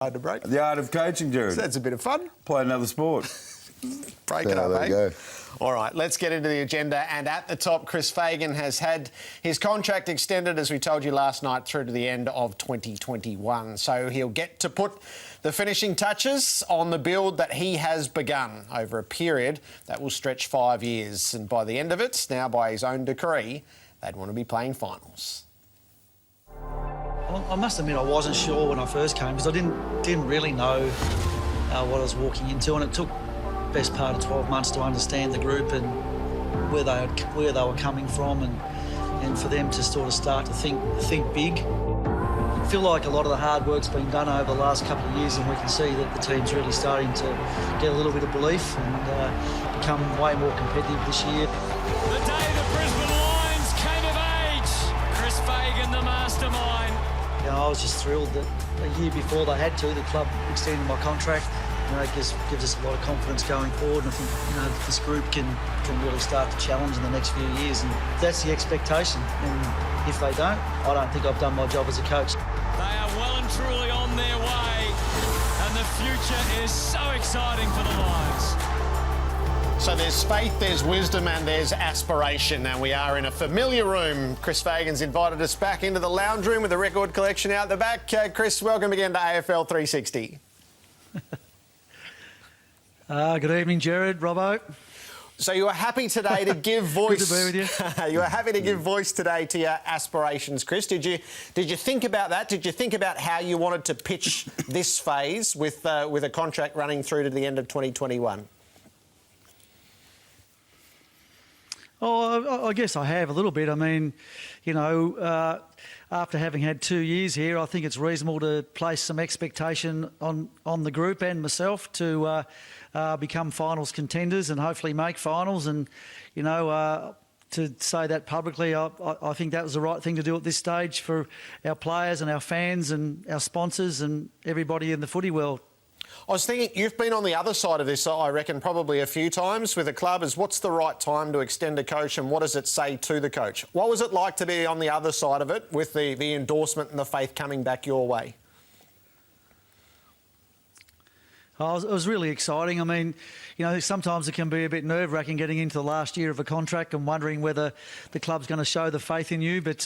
Hard to break. The art of coaching, Jared. So that's a bit of fun. Play another sport. Break it up, there you go. All right, let's get into the agenda. And at the top, Chris Fagan has had his contract extended, as we told you last night, through to the end of 2021. So he'll get to put the finishing touches on the build that he has begun over a period that will stretch 5 years. And by the end of it, now by his own decree, they'd want to be playing finals. I must admit I wasn't sure when I first came because I didn't really know what I was walking into, and it took the best part of 12 months to understand the group and where they were coming from, and for them to sort of start to think big. I feel like a lot of the hard work's been done over the last couple of years, and we can see that the team's really starting to get a little bit of belief and become way more competitive this year. The day the Brisbane Lions came of age. Chris Fagan, the mastermind. You know, I was just thrilled that a year before they had to, the club extended my contract. You know, it gives us a lot of confidence going forward, and I think, you know, this group can really start to challenge in the next few years, and that's the expectation. And if they don't, I don't think I've done my job as a coach. They are well and truly on their way, and the future is so exciting for the Lions. So there's faith, there's wisdom, and there's aspiration. Now we are in a familiar room. Chris Fagan's invited us back into the lounge room with the record collection out the back. Chris, welcome again to AFL 360. Good evening, Jared, Robbo. So you were happy today to give voice. Good to be with you. You were happy to give voice today to your aspirations, Chris. Did you think about that? Did you think about how you wanted to pitch this phase with a contract running through to the end of 2021? Oh, I guess I have a little bit. I mean, you know, after having had 2 years here, I think it's reasonable to place some expectation on the group and myself to become finals contenders and hopefully make finals. And, you know, to say that publicly, I think that was the right thing to do at this stage for our players and our fans and our sponsors and everybody in the footy world. I was thinking, you've been on the other side of this, I reckon, probably a few times with a club. What's the right time to extend a coach, and what does it say to the coach? What was it like to be on the other side of it with the endorsement and the faith coming back your way? Oh, it was really exciting. I mean, you know, sometimes it can be a bit nerve-wracking getting into the last year of a contract and wondering whether the club's going to show the faith in you. But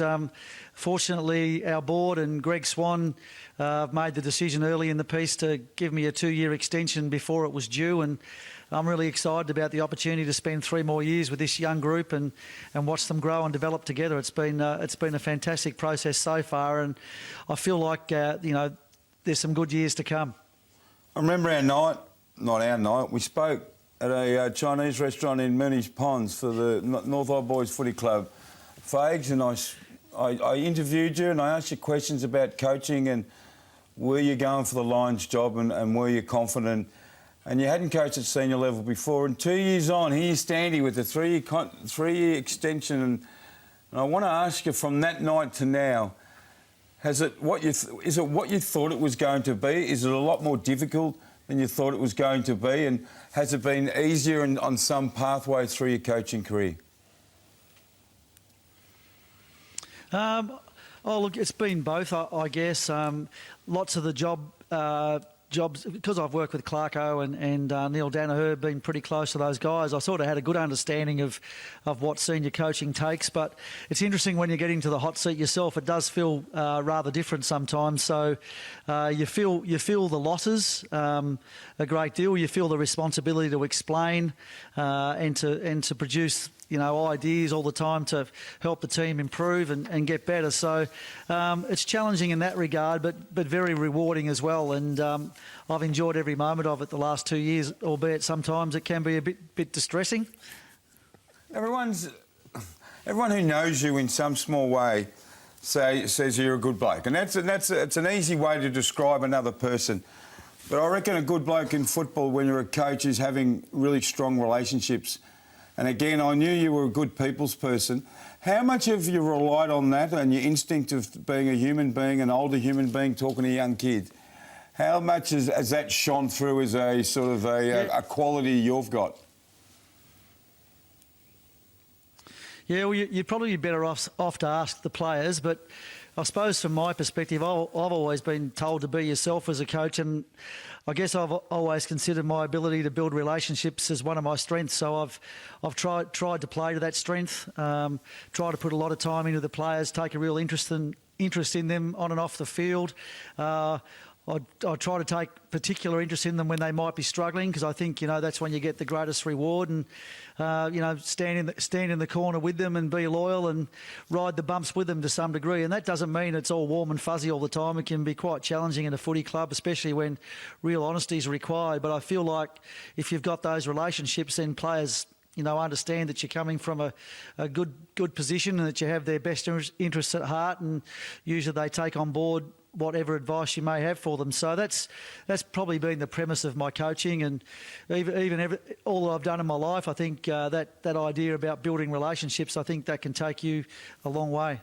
fortunately, our board and Greg Swan made the decision early in the piece to give me a 2-year extension before it was due. And I'm really excited about the opportunity to spend 3 more years with this young group and watch them grow and develop together. It's been a fantastic process so far, and I feel like, you know, there's some good years to come. I remember our night, not our night, we spoke at a Chinese restaurant in Mooney's Ponds for the North Isle Boys Footy Club, Fags, and I interviewed you and I asked you questions about coaching and were you going for the Lions job and were you confident? And you hadn't coached at senior level before, and 2 years on, here you stand here with a three-year extension, and I want to ask you, from that night to now, is it what you thought it was going to be? Is it a lot more difficult than you thought it was going to be? And has it been easier on some pathway through your coaching career? Oh, look, it's been both, I guess. Lots of the jobs, because I've worked with Clarko and Neil Danaher, been pretty close to those guys, I sort of had a good understanding of what senior coaching takes. But it's interesting when you get into the hot seat yourself, it does feel rather different sometimes. So you feel the losses a great deal. You feel the responsibility to explain and to produce, you know, ideas all the time to help the team improve and get better. So it's challenging in that regard, but very rewarding as well. And I've enjoyed every moment of it the last 2 years, albeit sometimes it can be a bit distressing. Everyone who knows you in some small way says you're a good bloke, and it's an easy way to describe another person. But I reckon a good bloke in football, when you're a coach, is having really strong relationships. And again, I knew you were a good people's person. How much have you relied on that and your instinct of being a human being, an older human being, talking to young kids? How much has that shone through as a sort of a quality you've got? Yeah, well, you'd probably be better off to ask the players, but I suppose from my perspective, I've always been told to be yourself as a coach, and I guess I've always considered my ability to build relationships as one of my strengths. So I've tried to play to that strength, try to put a lot of time into the players, take a real interest in them on and off the field. I try to take particular interest in them when they might be struggling, because I think, that's when you get the greatest reward. And, stand in the corner with them and be loyal and ride the bumps with them to some degree. And that doesn't mean it's all warm and fuzzy all the time. It can be quite challenging in a footy club, especially when real honesty is required. But I feel like if you've got those relationships, then players understand that you're coming from a good position and that you have their best interests at heart, and usually they take on board whatever advice you may have for them. So that's probably been the premise of my coaching, and even all that I've done in my life. I think that idea about building relationships, I think that can take you a long way.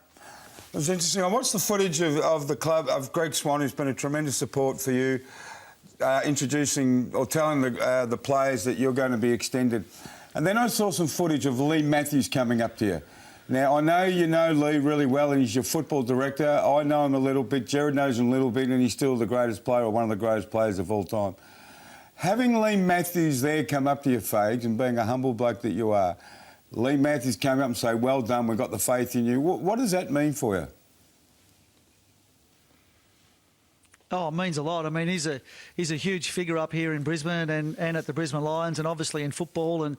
It was interesting. I watched the footage of the club, of Greg Swan, who's been a tremendous support for you, introducing or telling the players that you're going to be extended. And then I saw some footage of Lee Matthews coming up to you. Now, I know you know Lee really well, and he's your football director. I know him a little bit. Jared knows him a little bit, and he's still the greatest player, or one of the greatest players of all time. Having Lee Matthews there come up to you, Fags, and being a humble bloke that you are, Lee Matthews came up and say, "Well done, we've got the faith in you." What does that mean for you? Oh, it means a lot. I mean, he's a huge figure up here in Brisbane and at the Brisbane Lions, and obviously in football. And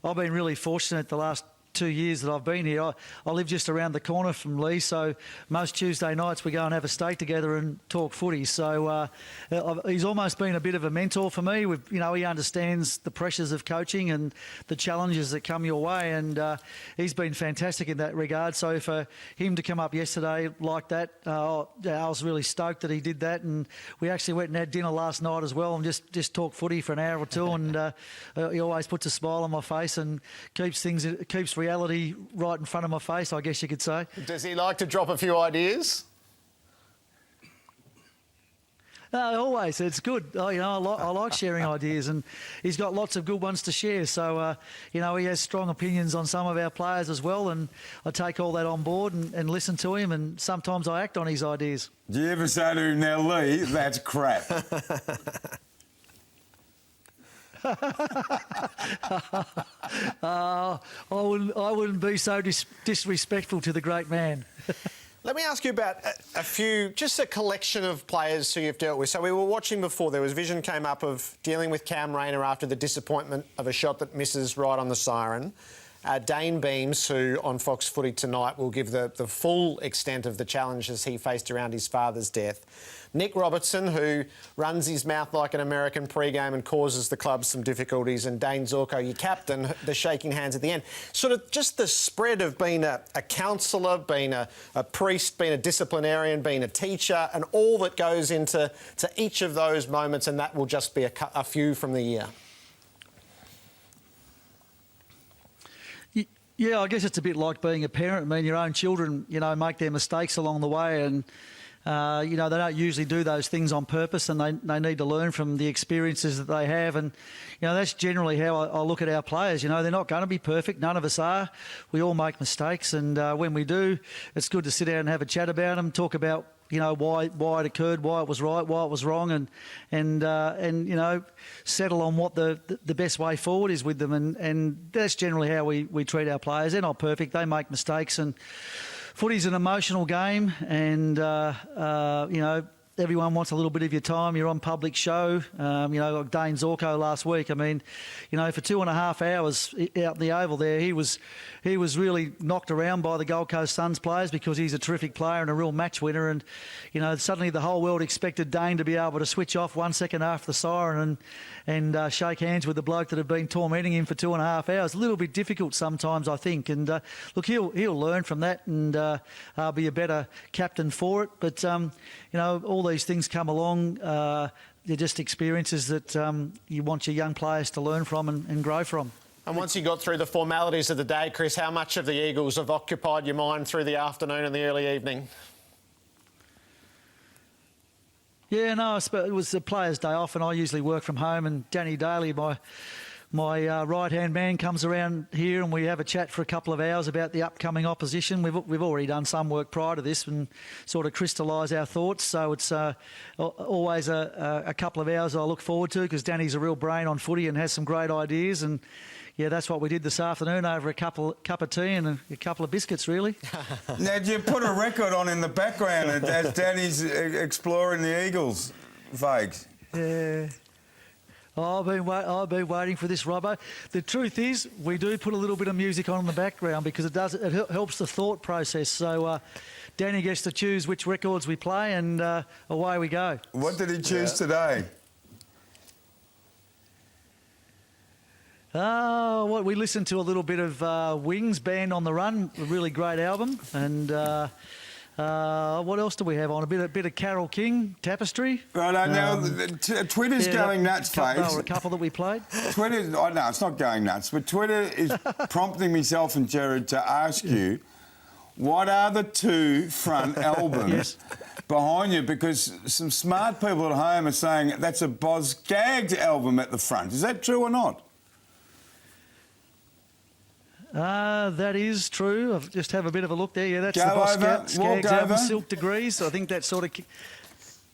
I've been really fortunate the last 2 years that I've been here. I live just around the corner from Lee, so most Tuesday nights we go and have a steak together and talk footy. So he's almost been a bit of a mentor for me. He understands the pressures of coaching and the challenges that come your way, and he's been fantastic in that regard. So for him to come up yesterday like that, I was really stoked that he did that, and we actually went and had dinner last night as well and just talked footy for an hour or two, and he always puts a smile on my face and keeps reality right in front of my face, I guess you could say. Does he like to drop a few ideas? Always. It's good. I like sharing ideas, and he's got lots of good ones to share. So, he has strong opinions on some of our players as well, and I take all that on board and listen to him, and sometimes I act on his ideas. Do you ever say to him, "Now, Lee, that's crap"? I wouldn't be so disrespectful to the great man. Let me ask you about just a collection of players who you've dealt with. So we were watching before, there was vision came up of dealing with Cam Rayner after the disappointment of a shot that misses right on the siren. Dane Beams, who on Fox Footy tonight will give the full extent of the challenges he faced around his father's death. Nick Robertson, who runs his mouth like an American pre-game and causes the club some difficulties, and Dane Zorko, your captain, the shaking hands at the end. Sort of just the spread of being a counsellor, being a priest, being a disciplinarian, being a teacher, and all that goes into each of those moments, and that will just be a few from the year. Yeah, I guess it's a bit like being a parent. I mean, your own children, make their mistakes along the way, and they don't usually do those things on purpose, and they need to learn from the experiences that they have. And, that's generally how I look at our players. They're not going to be perfect. None of us are. We all make mistakes, and when we do, it's good to sit down and have a chat about them, talk about why it occurred, why it was right, why it was wrong, and settle on what the best way forward is with them. And that's generally how we treat our players. They're not perfect. They make mistakes, and footy's an emotional game, and everyone wants a little bit of your time. You're on public show. Like Dane Zorko last week. I mean, for 2.5 hours out in the Oval there, he was really knocked around by the Gold Coast Suns players, because he's a terrific player and a real match winner. And, suddenly the whole world expected Dane to be able to switch off 1 second after the siren and shake hands with the bloke that had been tormenting him for 2.5 hours. A little bit difficult sometimes, I think. And look, he'll learn from that and be a better captain for it. But all these things come along. They're just experiences that you want your young players to learn from and grow from. And once you got through the formalities of the day, Chris, how much of the Eagles have occupied your mind through the afternoon and the early evening? Yeah, no, it was the players' day off, and I usually work from home. And Danny Daly, my right-hand man comes around here and we have a chat for a couple of hours about the upcoming opposition. We've already done some work prior to this and sort of crystallise our thoughts. So it's always a couple of hours I look forward to, because Danny's a real brain on footy and has some great ideas. And yeah, that's what we did this afternoon over a cup of tea and a couple of biscuits, really. Now, do you put a record on in the background as Danny's exploring the Eagles, Fags? Yeah. I've been waiting for this, Robbo. The truth is, we do put a little bit of music on in the background because it helps the thought process. So Danny gets to choose which records we play, and away we go. What did he choose today? We listened to a little bit of Wings, Band on the Run, a really great album, and what else do we have on? A bit of Carole King, Tapestry. Right, now Twitter's going nuts, Fags. There were a couple that we played. Twitter, no, it's not going nuts, but Twitter is prompting myself and Jared to ask you, what are the two front albums behind you? Because some smart people at home are saying that's a Boz Scaggs album at the front. Is that true or not? That is true. I'll just have a bit of a look there. Yeah, that's Go the Boz over, Scaggs walk album, over. Silk Degrees. I think that's sort of... Get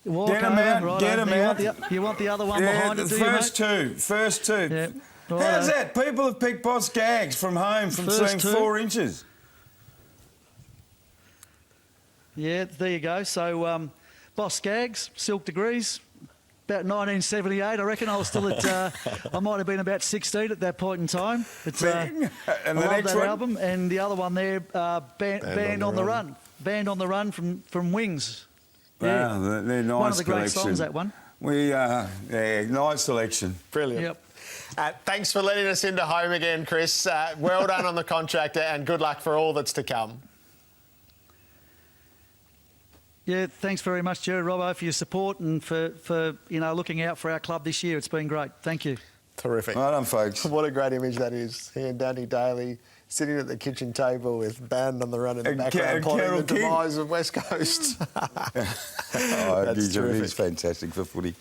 them out, right, get them out. You want the other one behind it, do you, mate? First two. Yeah. How's that? People have picked Boz Scaggs from home from seeing 4 inches. Yeah, there you go. So, Boz Scaggs, Silk Degrees, about 1978. I reckon I was still at... I might have been about 16 at that point in time. But, And I the love next that one? album. And the other one there, Band on the Run. Band on the Run from Wings. Yeah. Wow, they're nice One of the great collection. songs, that one. Nice selection. Brilliant. Yep. Thanks for letting us into home again, Chris. Well done on the contract, and good luck for all that's to come. Yeah, thanks very much, Jared, Robbo, for your support and for looking out for our club this year. It's been great. Thank you. Terrific. Well done, folks. What a great image that is. He and Danny Daly sitting at the kitchen table with Band on the Run in the background, plotting the demise of West Coast. He's fantastic for footy.